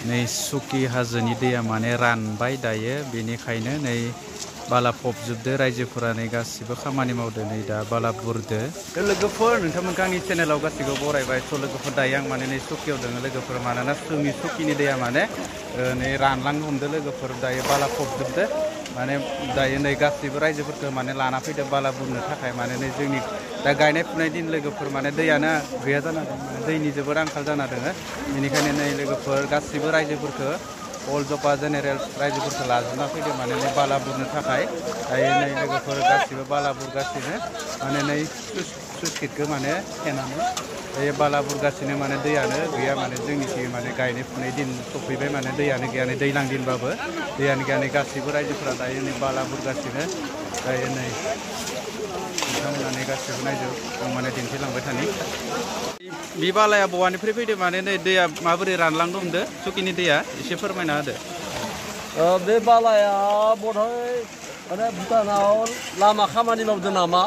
नै सुकि हाजोनि दैया माने रानबाय दायो बेनिखायनो नै बाला फबजोबदो रायजोफोरा नै गासिबो खामानि मावदो नै दा बाला बुरदो लोगोफोर नोंथांमोनखौ आंनि चेनेलाव गासिबो बरायबाय स' लोगोफोर दायो आं माने नै सुकियाव दङ लोगोफोर मानोना जोंनि सुकिनि दैया माने नै रानलांनो हमदो लोगोफोर दायो बाला फबजोबदो माने दायो नै गासिबो रायजोफोरखौ माने लाना फैदो बाला बुरनो थाखाय माने नै जोंनि दा गायनाय फुनाय दिन लोगोफोर माने दैयानो गैया जाना दं माने दैनि जोबोर आंखाल जाना दङ बेनिखायनो नै लोगोफोर गासिबो रायजोफोरखौ अल जपा जेनेरेल रायजोफोरखौ लाजोबना फैदों माने नै बाला बुरनो थाखाय दायो नै लोगोफोर गासिबो बाला बुरगासिनो माने नै स्लुइस गेटखौ माने थेनानै दायो बाला बुरगासिनो माने दैयानो गैया माने जोंनिथिं माने गायनाय फुनाय दिन सफैबाय माने दैयानो गैया नै दैज्लां दिनबाबो दैयानो गैया नै गासिबो रायजोफोरा दायो नै बाला बुरगासिनो दायो नै नोंथांमोना गासिबो नायजो आं माने दिन्थिलांबाय थानि बे बालाया बहानिफ्राय फैदो माने नै दैया माबोरै रानलांनो हमदो सुकिनि दैया एसे फोरमायना होदो बे बालाया बधय माने भुटानाव लामा खामानि मावदों नामा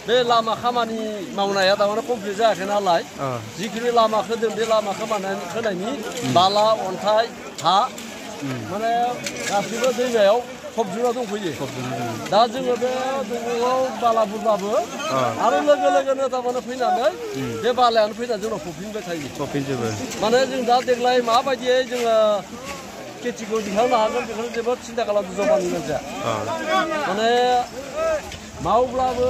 बे लामा खामानि मावनाया थारमाने कमप्लिट जायाखै नालाय जिखिनि लामा खोदों बे लामा खोनायनि बाला अन्थाइ हा माने गासिबो दैमायाव फबजोबना दंफैयो दा जोङो बे दंग'आव बाला बुरबाबो आरो लोगो लोगोनो थारमाने फैनानै बे बालायानो फैनानै जोंनाव फबफिनबाय थायो फबफिनजोबो माने जों दा देग्लाय माबायदियै जोङो खेथिखौ दिखांनो हागोन बेखौनो जोबोद सिन्था खालामदों जमानि मानसिया माने मावब्लाबो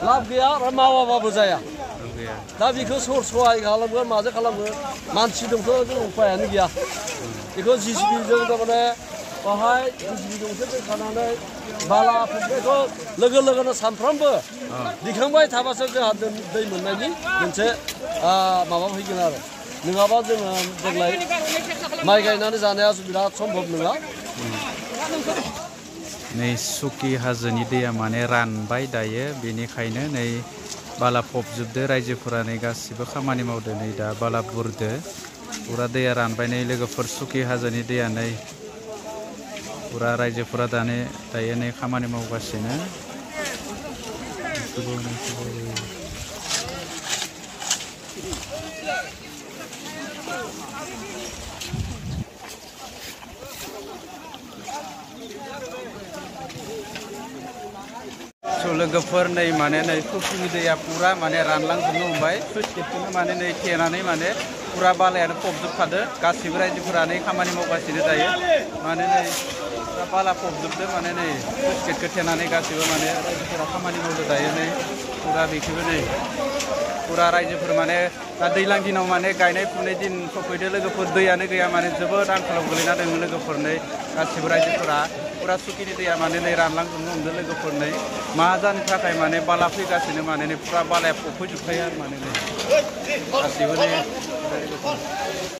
लाब गैया आरो मावाबाबो जाया दा बेखौ सहाय खालामगोन माजों खालामगोन मानसि दंथ' जों उपायानो गैया बेखौ जिसिबिजों थारमाने बाहाय जिसिबि गंसे दोनखानानै बाला फबनायखौ लोगो लोगोनो सानफ्रोमबो दिखांबाय थाबासो जोंहा दै मोननायनि मोनसे माबा फैगोन आरो नङाबा जोङो देग्लाय माइ गायनानै जानाया बिराद सम्भब नङा नै सुकि हाजोनि दैया माने रानबाय दायो बेनिखायनो नै बाला फबजोबदो रायजोफोरा नै गासिबो खामानि मावदो नै दा बाला बुरदो पुरा दैया रानबाय नै लोगोफोर सुकि हाजोनि दैया नै पुरा रायजोफोरा दायो नै खामानि मावगासिनो लोगोफोर नै माने नै सुकिनि दैया पुरा माने रानलांजोबनो हमबाय स्लुइस गेटखौनो माने नै थेनानै माने पुरा बालायानो फबजोबखादो गासिबो रायजोफोरा नै खामानि मावगासिनो दायो माने नै पुरा बाला फबजोबदो माने नै स्लुइस गेटखौ थेनानै गासिबो माने रायजोफोरा खामानि मावदो दायो नै पुरा बेखौबो नै पुरा रायजोफोर माने दा दैज्लां दिनाव माने गायनाय फुनाय दिन सफैदो लोगोफोर दैयानो गैया माने जोबोद आंखालाव गोलैना दङ लोगोफोर नै गासिबो रायजोफोरा पुरा सुकिनि दैया माने नै रानलांजोबनो हमदो लोगोफोर नै मा जानो थाखाय माने बाला फैगासिनो माने नै पुरा बालाया फबफैजोबखायो आरो माने नै गासिबो नै